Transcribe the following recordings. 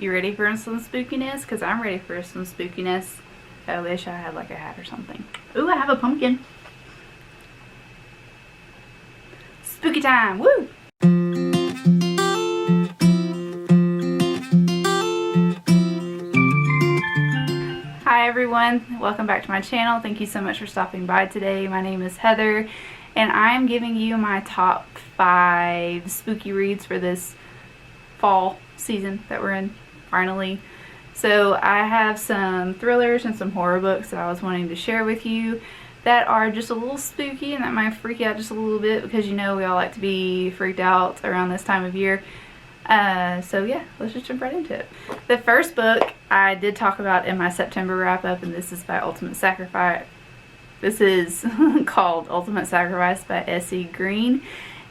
You ready for some spookiness? Because I'm ready for some spookiness. I wish I had like a hat or something. Ooh, I have a pumpkin. Spooky time, woo! Hi everyone, welcome back to my channel. Thank you so much for stopping by today. My name is Heather and I'm giving you my top 5 spooky reads for this fall season that we're in, finally. So I have some thrillers and some horror books that I was wanting to share with you that are just a little spooky and that might freak you out just a little bit, because you know we all like to be freaked out around this time of year. So yeah, let's just jump right into it. The first book I did talk about in my September wrap up, and this is by Ultimate Sacrifice. This is called Ultimate Sacrifice by S.E. Green,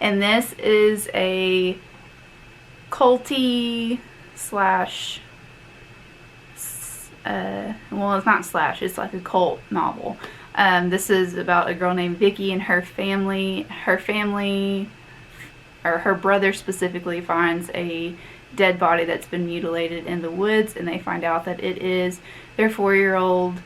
and this is a culty slash well, it's not slash, it's like a cult novel. This is about a girl named Vicky and her family. Or her brother specifically, finds a dead body that's been mutilated in the woods, and they find out that it is their 4-year-old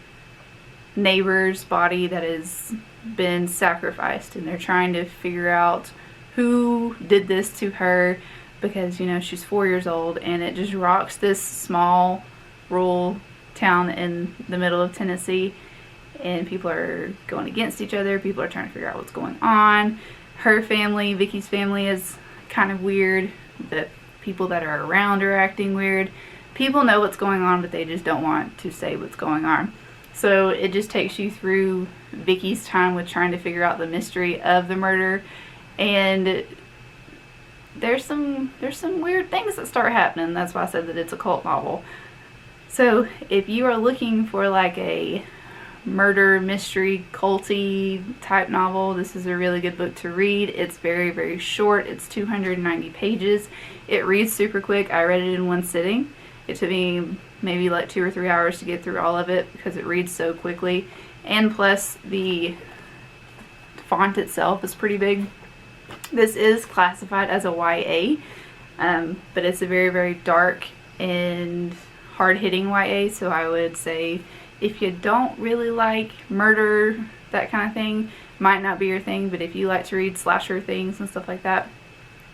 neighbor's body that has been sacrificed, and they're trying to figure out who did this to her, because you know she's 4 years old, and it just rocks this small rural town in the middle of Tennessee, and people are going against each other. People are trying to figure out what's going on. Her family, Vicky's family, is kind of weird. The people that are around are acting weird. People know what's going on, but they just don't want to say what's going on. So it just takes you through Vicky's time with trying to figure out the mystery of the murder, and there's some weird things that start happening. That's why I said that it's a cult novel. So if you are looking for like a murder mystery culty type novel, this is a really good book to read. It's very short. It's 290 pages. It reads super quick. I read it in one sitting. It took me maybe like 2 or 3 hours to get through all of it because it reads so quickly, and plus the font itself is pretty big. This is classified as a YA, but it's a very dark and hard-hitting YA, so I would say if you don't really like murder, that kind of thing, might not be your thing, but if you like to read slasher things and stuff like that,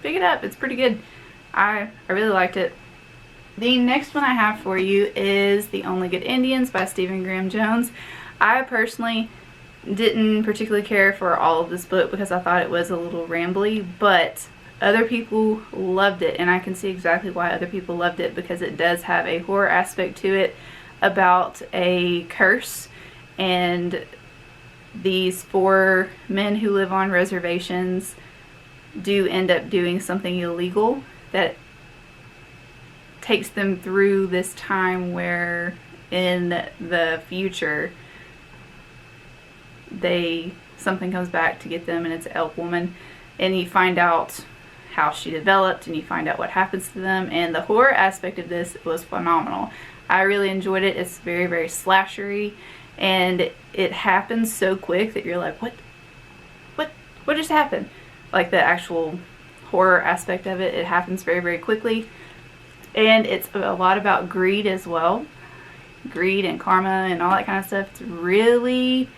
pick it up. It's pretty good. I really liked it. The next one I have for you is The Only Good Indians by Stephen Graham Jones. I personally didn't particularly care for all of this book because I thought it was a little rambly, but other people loved it, and I can see exactly why other people loved it, because it does have a horror aspect to it about a curse, and these 4 men who live on reservations do end up doing something illegal that takes them through this time where in the future something comes back to get them, and it's an elk woman, and you find out how she developed, and you find out what happens to them, and the horror aspect of this was phenomenal. I really enjoyed it. It's very slashery, and it happens so quick that you're like, what just happened? Like the actual horror aspect of it, it happens very quickly, and it's a lot about greed as well. Greed and karma and all that kind of stuff. It's a really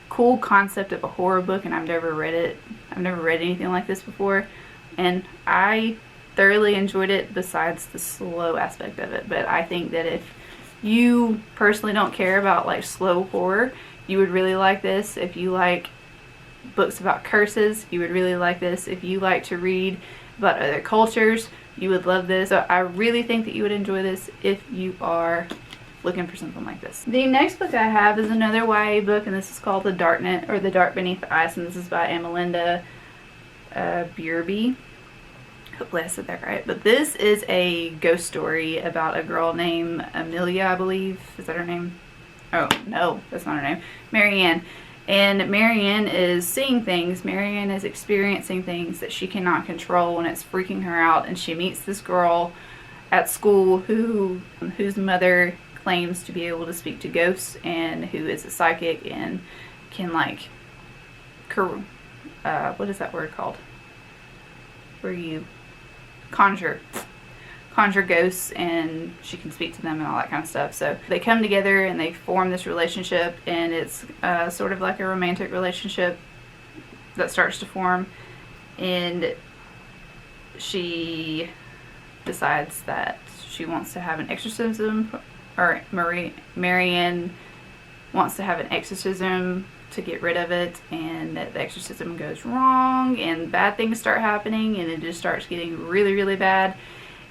cool concept of a horror book, and I've never read it. I've never read anything like this before, and I thoroughly enjoyed it, besides the slow aspect of it. But I think that if you personally don't care about like slow horror, you would really like this. If you like books about curses, you would really like this. If you like to read about other cultures, you would love this. So I really think that you would enjoy this if you are looking for something like this. The next book I have is another YA book, and this is called The Darknet, or The Dark Beneath the Ice, and this is by Melinda Bierby. Hopefully I said that right. But this is a ghost story about a girl named Amelia, I believe. Is that her name? Oh, no, that's not her name. Marianne. And Marianne is seeing things. Marianne is experiencing things that she cannot control, and it's freaking her out. And she meets this girl at school whose mother claims to be able to speak to ghosts, and who is a psychic and can like, what is that word called? Where you conjure conjure ghosts and she can speak to them and all that kind of stuff. So they come together and they form this relationship, and it's sort of like a romantic relationship that starts to form. And she decides that she wants to have an exorcism, or Marianne wants to have an exorcism to get rid of it, and the exorcism goes wrong and bad things start happening, and it just starts getting really, really bad.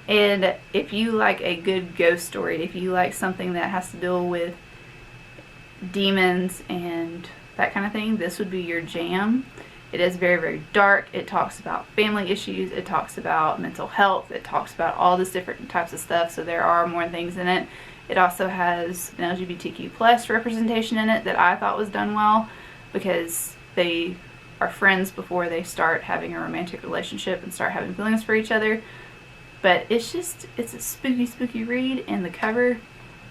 And if you like a good ghost story, if you like something that has to deal with demons and that kind of thing, this would be your jam. It is very, very dark. It talks about family issues. It talks about mental health. It talks about all this different types of stuff. So there are more things in it. It also has an LGBTQ plus representation in it that I thought was done well, because they are friends before they start having a romantic relationship and start having feelings for each other. But it's a spooky, spooky read, and the cover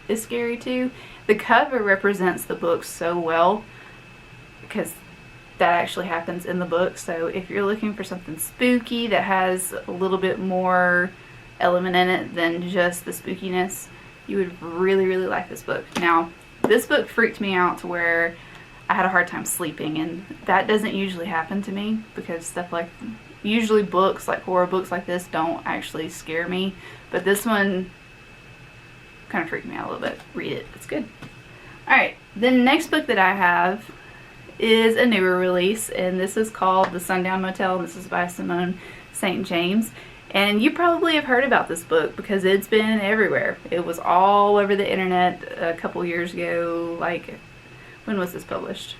is scary too. The cover represents the book so well, because that actually happens in the book. So if you're looking for something spooky that has a little bit more element in it than just the spookiness, you would really, really like this book. Now, this book freaked me out to where I had a hard time sleeping, and that doesn't usually happen to me, because stuff like, usually books, like horror books like this, don't actually scare me. But this one kind of freaked me out a little bit. Read it. It's good. Alright, the next book that I have is a newer release, and this is called The Sundown Motel. This is by Simone St. James, and you probably have heard about this book because it's been everywhere. It was all over the internet a couple years ago. Like, when was this published?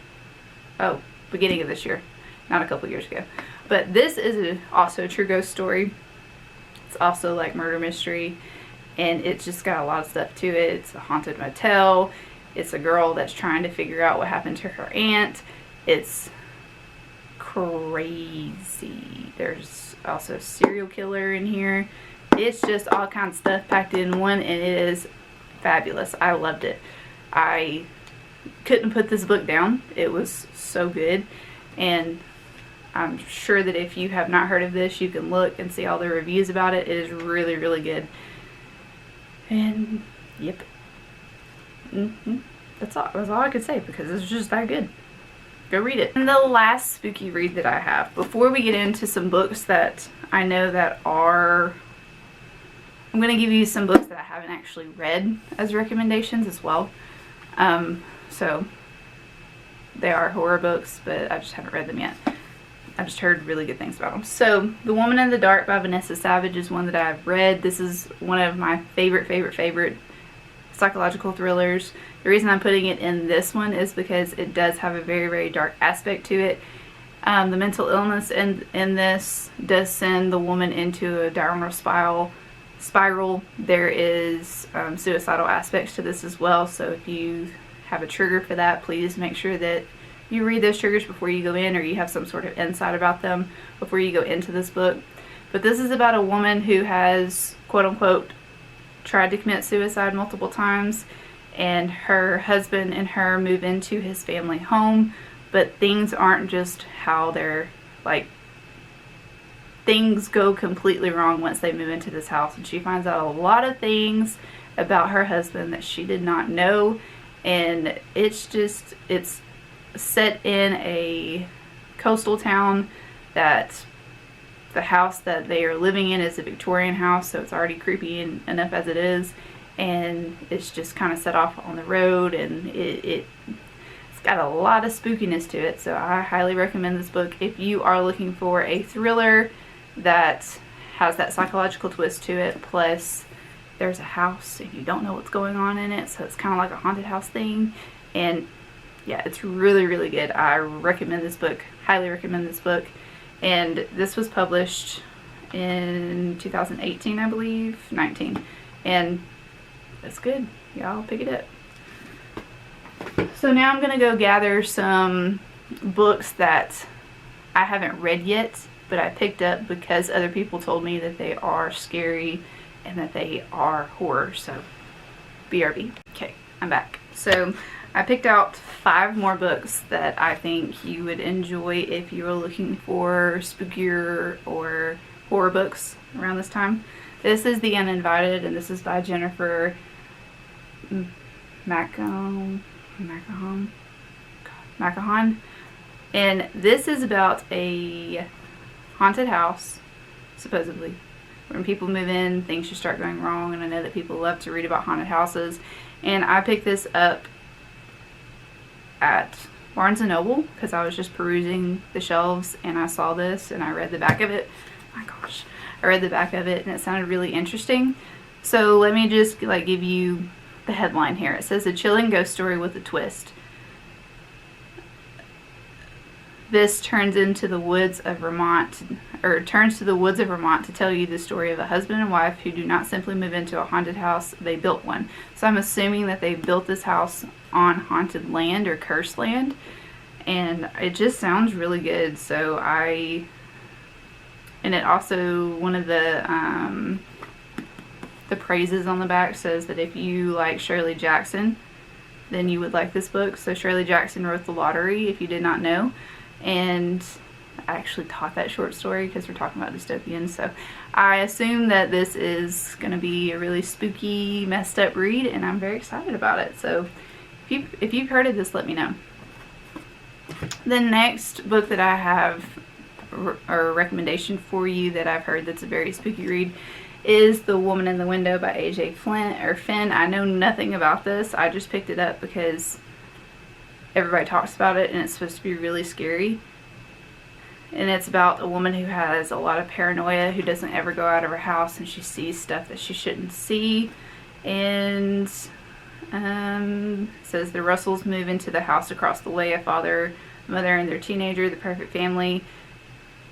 Oh, beginning of this year, not a couple years ago. But this is also a true ghost story. It's also like murder mystery, and it's just got a lot of stuff to it. It's a haunted motel. It's a girl that's trying to figure out what happened to her aunt. It's crazy. There's also a serial killer in here. It's just all kinds of stuff packed in one, and it is fabulous. I loved it. I couldn't put this book down. It was so good, and I'm sure that if you have not heard of this, you can look and see all the reviews about it. It is really, really good. And yep. That's all I could say, because it's just that good. Go read it. And the last spooky read that I have, before we get into some books that I know that are, I'm going to give you some books that I haven't actually read as recommendations as well. So they are horror books, but I just haven't read them yet. I just heard really good things about them. So The Woman in the Dark by Vanessa Savage is one that I've read. This is one of my favorite psychological thrillers. The reason I'm putting it in this one is because it does have a very, very dark aspect to it. The mental illness in this does send the woman into a downward spiral. There is suicidal aspects to this as well, so if you have a trigger for that, please make sure that you read those triggers before you go in, or you have some sort of insight about them before you go into this book. But this is about a woman who has, quote unquote, tried to commit suicide multiple times, and her husband and her move into his family home, but things aren't just how they're, like, things go completely wrong once they move into this house, and she finds out a lot of things about her husband that she did not know. And it's set in a coastal town that the house that they are living in is a Victorian house, so it's already creepy enough as it is, and it's just kind of set off on the road, and it's got a lot of spookiness to it. So I highly recommend this book if you are looking for a thriller that has that psychological twist to it, plus there's a house and you don't know what's going on in it, so it's kind of like a haunted house thing. And yeah, it's really, really good. I recommend this book, highly recommend this book. And this was published in 2018, I believe, 19. And it's good. Y'all pick it up. So now I'm going to go gather some books that I haven't read yet, but I picked up because other people told me that they are scary and that they are horror. So BRB. Okay, I'm back. So I picked out 5 more books that I think you would enjoy if you were looking for spookier or horror books around this time. This is The Uninvited, and this is by Jennifer Macahan. And this is about a haunted house, supposedly. When people move in, things just start going wrong, and I know that people love to read about haunted houses. And I picked this up at Barnes & Noble because I was just perusing the shelves and I saw this and I read the back of it. Oh my gosh. I read the back of it and it sounded really interesting. So let me just give you the headline here. It says, a chilling ghost story with a twist. This turns to the woods of Vermont to tell you the story of a husband and wife who do not simply move into a haunted house, they built one. So I'm assuming that they built this house on haunted land or cursed land, and it just sounds really good. So and it also, one of the praises on the back says that if you like Shirley Jackson, then you would like this book. So Shirley Jackson wrote The Lottery, if you did not know. And I actually taught that short story because we're talking about dystopians. So I assume that this is going to be a really spooky, messed up read, and I'm very excited about it. So if you've heard of this, let me know. The next book that I have, or a recommendation for you that I've heard that's a very spooky read, is The Woman in the Window by A.J. Finn. I know nothing about this. I just picked it up because everybody talks about it and it's supposed to be really scary. And it's about a woman who has a lot of paranoia, who doesn't ever go out of her house, and she sees stuff that she shouldn't see. And says the Russells move into the house across the way, a father, mother, and their teenager, the perfect family.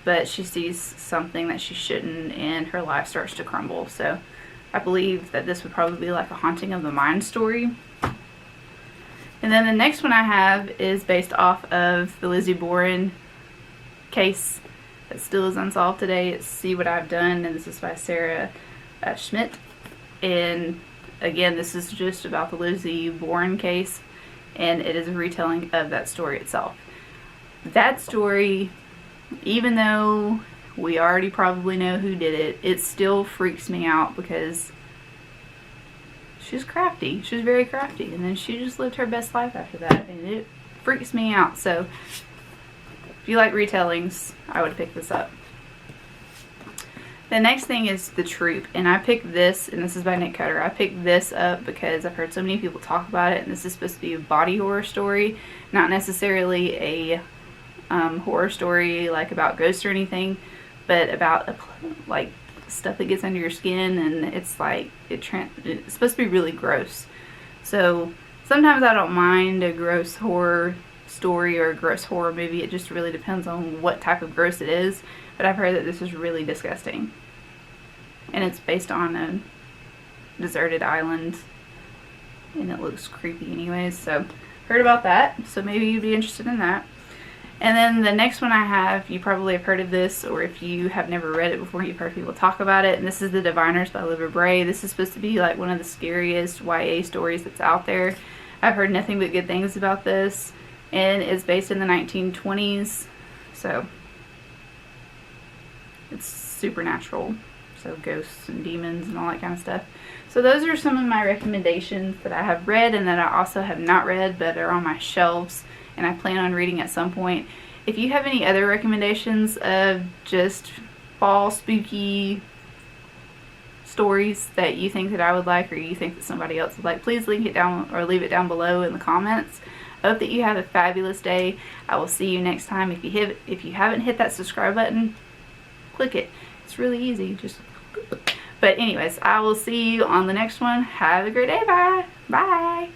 But she sees something that she shouldn't, and her life starts to crumble. So I believe that this would probably be like a Haunting of the Mind story. And then the next one I have is based off of the Lizzie Borden case that still is unsolved today. It's See What I've Done, and this is by Sarah Schmidt. And again, this is just about the Lizzie Borden case, and it is a retelling of that story itself. That story, even though we already probably know who did it, it still freaks me out because she's crafty. She's very crafty. And then she just lived her best life after that. And it freaks me out. So if you like retellings, I would pick this up. The next thing is The Troop. And I picked this, and this is by Nick Cutter. I picked this up because I've heard so many people talk about it. And this is supposed to be a body horror story. Not necessarily a horror story like about ghosts or anything. But about stuff that gets under your skin, and it's it's supposed to be really gross. So sometimes I don't mind a gross horror story or a gross horror movie. It just really depends on what type of gross it is. But I've heard that this is really disgusting, and it's based on a deserted island, and it looks creepy anyways. So heard about that, so maybe you'd be interested in that. And then the next one I have, you probably have heard of this, or if you have never read it before, you've heard people talk about it. And this is The Diviners by Liver Bray. This is supposed to be like one of the scariest YA stories that's out there. I've heard nothing but good things about this. And it's based in the 1920s. So it's supernatural. So ghosts and demons and all that kind of stuff. So those are some of my recommendations that I have read and that I also have not read but are on my shelves and I plan on reading at some point. If you have any other recommendations of just fall spooky stories that you think that I would like, or you think that somebody else would like, please link it down or leave it down below in the comments. I hope that you have a fabulous day. I will see you next time. If you haven't hit that subscribe button, click it. It's really easy. But anyways, I will see you on the next one. Have a great day. Bye. Bye.